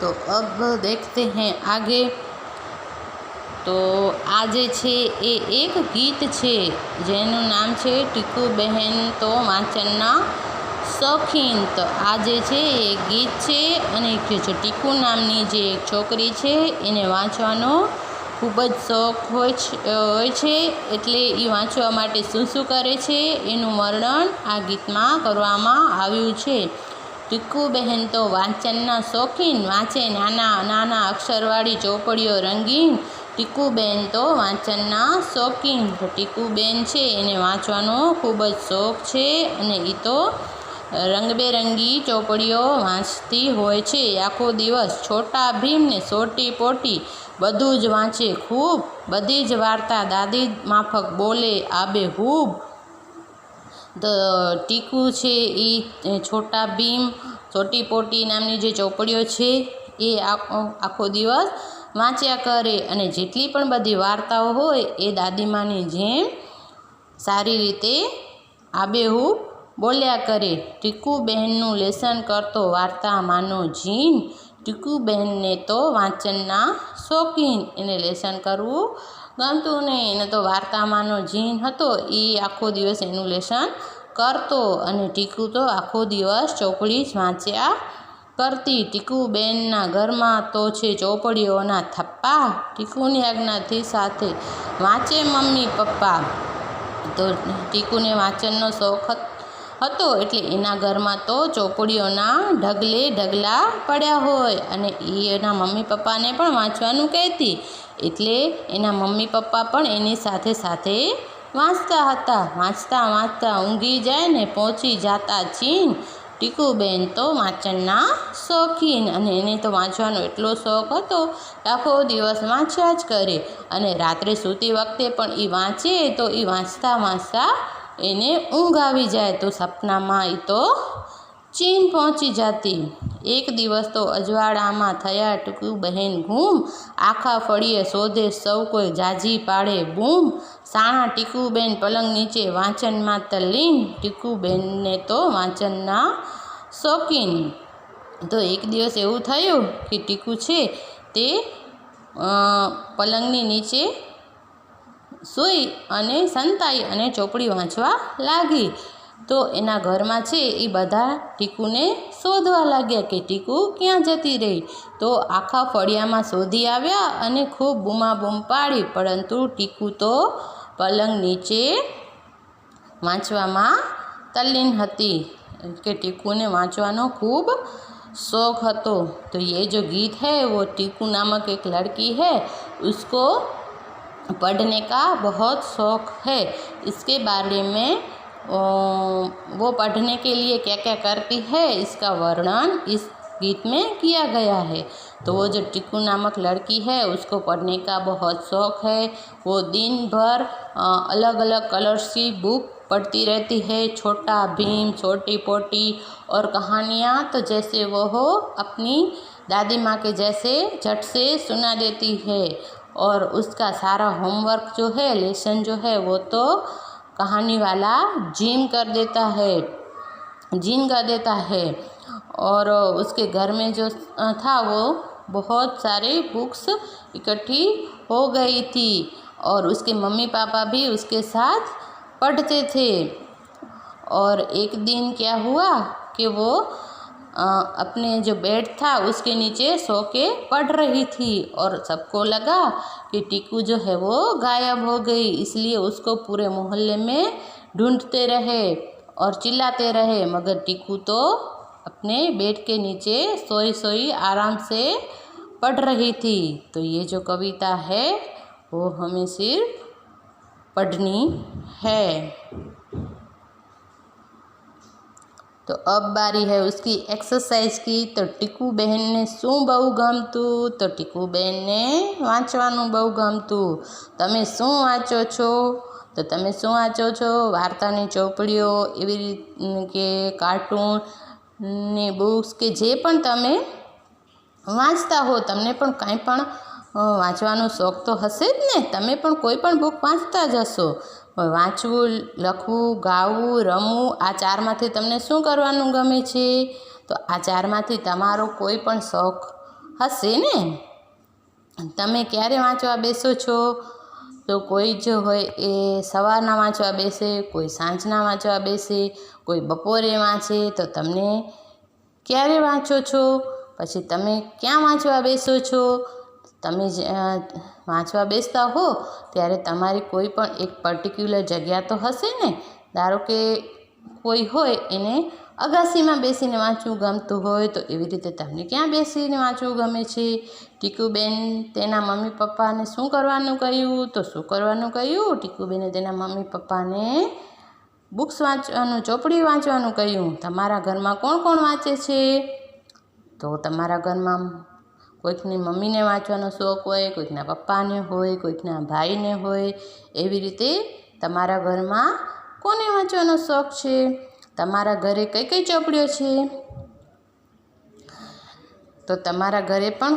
तो अब देखते हैं आगे। तो आज छे ए एक गीत छे जेनु नाम छे टीकू बहन तो वांचनना शौकीन। तो आज छे ए गीत छे अने जो टीकू नामनी जे एक छोकरी छे एने वांचवानो खूब ज शौक होय छे एटले ए वांचवा माटे शुं करे छे एनुं वर्णन आ गीतमां करवामां आव्युं छे। टीकू बहन तो वांचनना शौकीन, वांचे नाना नाना अक्षरवाળી ચોપડીઓ रंगीन। टीकू बेन तो वांचनना शौकीन। तो टीकू बेन छे एने वांचवानो खूब ज शौक छे अने ई तो रंगबेरंगी ચોપડીઓ वांचती होय छे। आखो दिवस छोटा भीम ने सोटी पोटी बधुं ज वांचे खूब, बधी ज वार्ता दादी माफक बोले आबेहूब। तो टीकू छे ए छोटा भीम छोटी पोटी नामनी जे ચોપડીઓ छे ए आखो दिवस वांच्या करे अने जेटली पण बधी वार्ताओ होय ए दादीमानी जेम सारी रीते आबेहूब बोल्या करे। टीकू बहननुं लेसन करतो वार्ता मानो जीन। टीकू बहन ने तो वांचनना शौकीन, एने लेसन करवुं गमतुं नहीं, एने तो वार्ता मानो जीन हतो। ए आखो दिवस एनुं लेसन करतो अने टीकू तो आखो दिवस ચોપડી ज वांच्या करती। टीकू बेनना घरमां तो छे ચોપડીઓના થપ્પા। टीकूनी आज्ञाथी साथे वांचे मम्मी पप्पा। तो टीकूने वांचननो शौक हतो एटले एना घरमां तो ચોપડીઓના ढगले ढगला पड्या होय अने एना मम्मी पप्पाने पण वांचवानुं कहेती एटले एना मम्मी पप्पा पण एनी साथे साथे वांचता हता। वांचता वांचता ऊँघी जाए ने पहोंची जाता चीन। टीकू बेन तो वांचनना शौकीन अने एने तो वांचवानो एटलो शौक हतो आखो दिवस वांच्या ज करे अने रात्रे सूती वखते पण ई वांचे तो ई वांचता वांचता एने ऊँघ आवी जाए तो सपनामां ई तो चीन पहोंची जाती। एक दिवस तो अजवाड़ामां थया टीकू बहन घूम, आखा फळीए शोधे सौ कोई जाजी पाड़े बूम। साणा टीकू बेन पलंग नीचे वांचन मां तल्लीन। टीकू बेन ने तो वांचनना शौकीन। तो एक दिवस एवुं थयुं कि टीकू छे ते पलंगनी नीचे सूई अने संताई अने ચોપડી वांचवा लागी। तो एना घरमां छे ए बधा टीकूने शोधवा लाग्या कि टीकू क्यां जती रही। तो आखा फळियामां शोधी आव्या अने खूब बूमाबूम पाड़ी, परंतु टीकू तो पलंग नीचे वांचवामां तल्लीन हती कि टीकूने वांचवानो खूब शौक हतो। तो ये जो गीत है वो टीकू नामक एक लड़की है, उसको पढ़ने का बहुत शौक है। इसके बारे में वो पढ़ने के लिए क्या क्या करती है इसका वर्णन इस गीत में किया गया है। तो वो जो टीकू नामक लड़की है उसको पढ़ने का बहुत शौक है। वो दिन भर अलग अलग कलर्स की बुक पढ़ती रहती है, छोटा भीम छोटी पोटी और कहानियाँ तो जैसे वो हो अपनी दादी माँ के जैसे झट से सुना देती है। और उसका सारा होमवर्क जो है लेसन जो है वो तो कहानी वाला जीन कर देता है। और उसके घर में जो था वो बहुत सारे बुक्स इकट्ठी हो गई थी और उसके मम्मी पापा भी उसके साथ पढ़ते थे। और एक दिन क्या हुआ कि वो अपने जो बेड था उसके नीचे सो के पढ़ रही थी और सबको लगा कि टीकू जो है वो गायब हो गई, इसलिए उसको पूरे मोहल्ले में ढूंढते रहे और चिल्लाते रहे, मगर टीकू तो अपने बेड के नीचे सोई सोई आराम से पढ़ रही थी। तो ये जो कविता है वो हमें सिर्फ पढ़नी है। तो अब बारी है उसकी एक्सरसाइज की। तो टीकू बहन ने शू बहु गमतु? तो टीकू बहन ने वांचवानुं बहु गमतु। तमे शू वाँचो छो? तो तमे शू वाँचो छो? वार्तानी ચોપડીઓ एवी के कार्टून ने बुक्स के जे पण तमे वाँचता हो, तमने पण कांई पण वाँचवानो शौक तो हशे ज ने। तमे पण कोई पण बुक वाँचता ज हशो। वाँचवुं, लखवुं, गावुं, रमवुं आ चारमांथी तमने शुं करवानुं गमे छे? तो आ चारमांथी तमारो कोई पण शौक હશે ને? તમે ક્યારે વાંચવા બેસો છો? તો કોઈ જો હોય એ સવારના વાંચવા બેસે, કોઈ સાંજના વાંચવા બેસે, કોઈ બપોરે વાંચે. તો તમને ક્યારે વાંચો છો? પછી તમે ક્યાં વાંચવા બેસો છો? તમે વાંચવા બેસતા હો ત્યારે તમારી કોઈ પણ એક પર્ટિક્યુલર જગ્યા તો હશે ને. ધારો કે કોઈ હોય એને અગાસીમાં બેસીને વાંચવું ગમતું હોય, તો એવી રીતે તમને ક્યાં બેસીને વાંચવું ગમે છે? ટીકુબેન તેના મમ્મી પપ્પાને શું કરવાનું કહ્યું? તો શું કરવાનું કહ્યું? ટીકુબેને તેના મમ્મી પપ્પાને બુક્સ વાંચવાનું, ચોપડી વાંચવાનું કહ્યું. તમારા ઘરમાં કોણ કોણ વાંચે છે? તો તમારા ઘરમાં કોઈકની મમ્મીને વાંચવાનો શોખ હોય, કોઈકના પપ્પાને હોય, કોઈકના ભાઈને હોય. એવી રીતે તમારા ઘરમાં કોને વાંચવાનો શોખ છે? તમારા ઘરે કઈ કઈ ચોપડીઓ છે? તો તમારા ઘરે પણ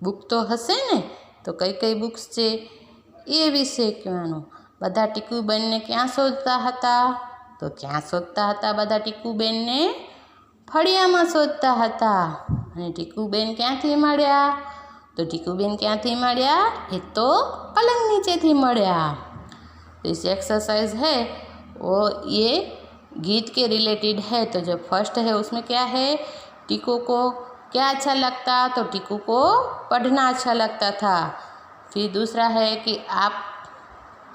બુક તો હશે ને. તો કઈ કઈ બુક્સ છે એ વિશે કહેવાનું. બધા ટીકુબેનને ક્યાં શોધતા હતા? તો ક્યાં શોધતા હતા બધા ટીકુબેનને? ફળિયામાં શોધતા હતા. અને ટીકુબેન ક્યાંથી મળ્યા? તો ટીકુબેન ક્યાંથી મળ્યા? એ તો पलंग नीचे મળ્યા. तो इस एक्सरसाइज है वो ये गीत के रिलेटेड है. तो जो फर्स्ट है उसमें क्या है? टीकू को क्या अच्छा लगता? तो टीकू को पढ़ना अच्छा लगता था. फिर दूसरा है कि आप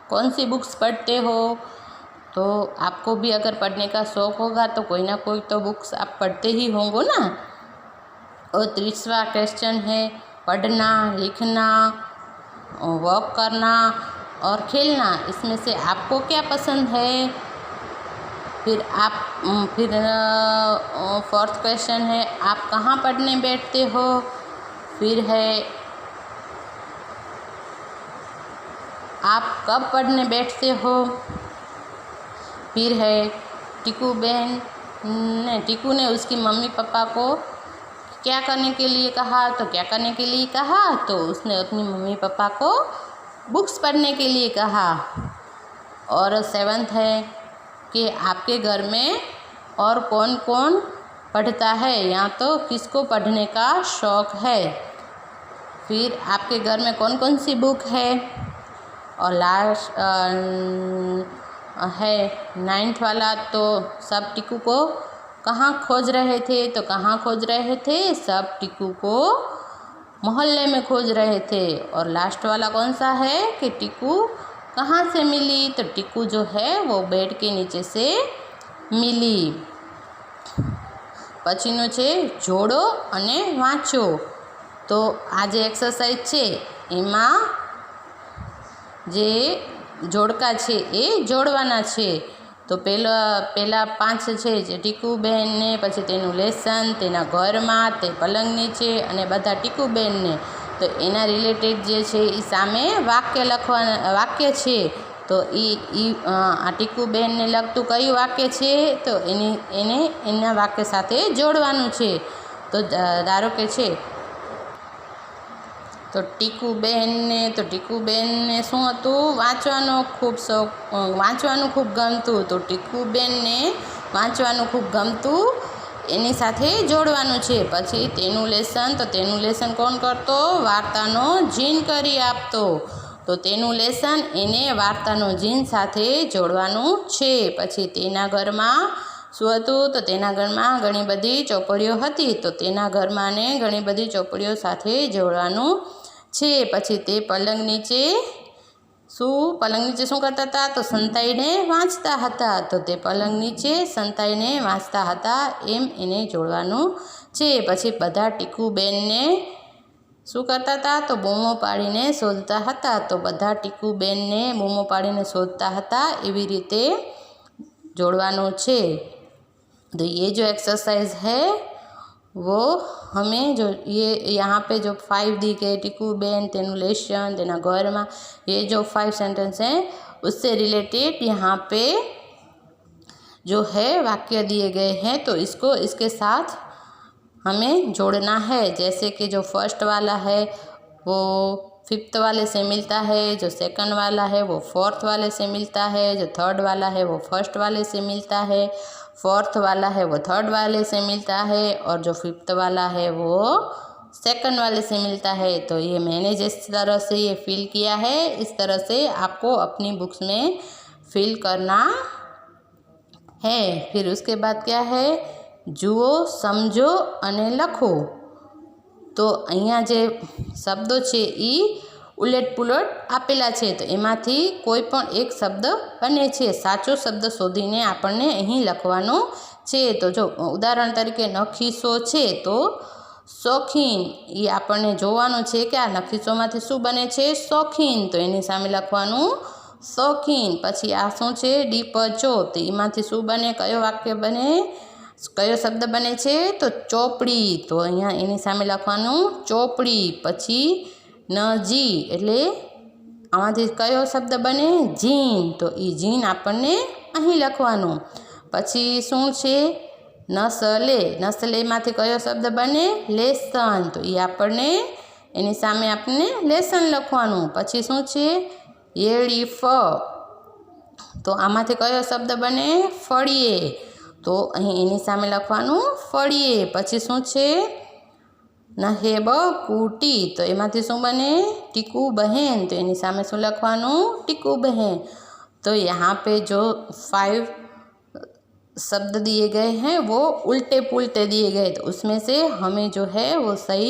कौन सी बुक्स पढ़ते हो? तो आपको भी अगर पढ़ने का शौक़ होगा तो कोई ना कोई तो बुक्स आप पढ़ते ही होंगे ना. और तीसरा क्वेश्चन है पढ़ना, लिखना, वॉक करना और खेलना. इसमें से आपको क्या पसंद है? फिर फोर्थ क्वेश्चन है आप कहाँ पढ़ने बैठते हो? फिर है आप कब पढ़ने बैठते हो? फिर है टीकू ने उसकी मम्मी पापा को क्या करने के लिए कहा? तो क्या करने के लिए कहा? तो उसने अपनी मम्मी पापा को बुक्स पढ़ने के लिए कहा. और सेवंथ है कि आपके घर में और कौन कौन पढ़ता है या तो किसको पढ़ने का शौक़ है. फिर आपके घर में कौन कौन सी बुक है. और लास्ट है 9th वाला. तो सब टीकू को कहाँ खोज रहे थे? तो कहाँ खोज रहे थे? सब टीकू को मोहल्ले में खोज रहे थे. और लास्ट वाला कौन सा है कि टीकू कहाँ से मिली? तो टीकू जो है वो बेड के नीचे से मिली. પછીનું છે જોડો અને વાંચો. તો આ જે એક્સરસાઇઝ છે એમાં જે જોડકા છે એ જોડવાના છે. તો પહેલા 5 છે જે ટીકુબેનને, પછી તેનું લેસન, તેના ઘરમાં, તે પલંગ નીચે અને બધા ટીકુબેનને. તો એના રિલેટેડ જે છે એ સામે વાક્ય છે. તો આ ટીકુબેનને લગતું કયું વાક્ય છે? તો એને એના વાક્ય સાથે જોડવાનું છે. તો ધારો કે છે તો ટીકુબેનને શું હતું? વાંચવાનું ખૂબ ગમતું. તો ટીકુબેનને વાંચવાનું ખૂબ ગમતું એની સાથે જોડવાનું છે. પછી તેનું લેસન કોણ કરતો? વાર્તાનો જીન કરી આપતો. તો તેનું લેસન એને વાર્તાનો જીન સાથે જોડવાનું છે. પછી તેના ઘરમાં શું હતું? તો તેના ઘરમાં ઘણી બધી ચોપડીઓ હતી. તો તેના ઘરમાં ને ઘણી બધી ચોપડીઓ સાથે જોડવાનું છે. પછી તે પલંગ નીચે શું કરતા હતા? તો સંતાઈને વાંચતા હતા. તો તે પલંગ નીચે સંતાઈને વાંચતા હતા એમ એને જોડવાનું છે. પછી બધા ટીકુબેનને શું કરતા હતા? તો બૂમો પાડીને શોધતા હતા. તો બધા ટીકુબેનને બૂમો પાડીને શોધતા હતા એવી રીતે जोड़वानो छे। तो ये जो एक्सरसाइज है वो हमें जो ये यहाँ पे जो 5 दी गए टीकू बेन तेनु लेशन तेना घर में ये जो 5 सेंटेंस हैं उससे रिलेटेड यहाँ पे जो है वाक्य दिए गए हैं। तो इसको इसके साथ हमें जोड़ना है। जैसे कि जो फर्स्ट वाला है वो 5th वाले से मिलता है, जो सेकंड वाला है वो 4th वाले से मिलता है, जो थर्ड वाला है वो फर्स्ट वाले से मिलता है, 4th वाला है वो थर्ड वाले से मिलता है और जो 5th वाला है वो सेकंड वाले से मिलता है। तो ये मैंने जिस तरह से ये फिल किया है इस तरह से आपको अपनी बुक्स में फिल करना है। फिर उसके बाद क्या है, जुओ समझो अने लखो। तो अहींया जे शब्दों छे ई उलट पुलट आपेला छे, तो एमांथी कोई पण एक शब्द बने छे। साचो शब्द शोधीने आपणने અહીં લખવાનો છે। तो जो उदाहरण तरीके नखीसो छे तो शौकीन, ये आपणने जोवानुं छे कि आ नखीसोमांथी शुं बने छे, शौकीन। तो एनी सामे लखवानुं शौकीन। पछी आ शुं छे, डीपचो, तो एमांथी शुं बने, कयो वाक्य बने, कयो शब्द बने छे, तो चोपड़ी। तो अहींया एनी सामे लखवानुं चोपड़ी। पछी नजी एटले आमांथी कयो शब्द बने, जीन। तो ई जीन आपणने અહીં લખવાનું। પછી શું છે, નસલે, નસલેમાંથી કયો શબ્દ બને, લેસન। તો એ આપણને એની સામે આપણને લેસન લખવાનું। પછી શું છે, એળીફ, તો આમાંથી કયો શબ્દ બને, ફળીએ। તો અહીં એની સામે લખવાનું ફળીએ। પછી શું છે, નહેબ કુટી, તો એમાંથી શું બને, ટીકુ બહેન। તો એની સામે શું લખવાનું, ટીકુ બહેન। तो यहाँ पे जो 5 शब्द दिए गए हैं वो उल्टे पुल्टे दिए गए, तो उसमें से हमें जो है वो सही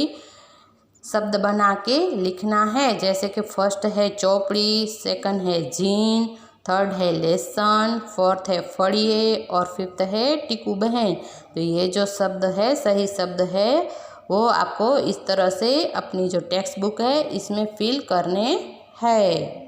शब्द बना के लिखना है। जैसे कि फर्स्ट है चौपड़ी, सेकंड है जीन, थर्ड है लेसन, फोर्थ है फड़िए और फिफ्थ है टीकू बहन। तो ये जो शब्द है सही शब्द है वो आपको इस तरह से अपनी जो टेक्स्ट बुक है इसमें फिल करने हैं।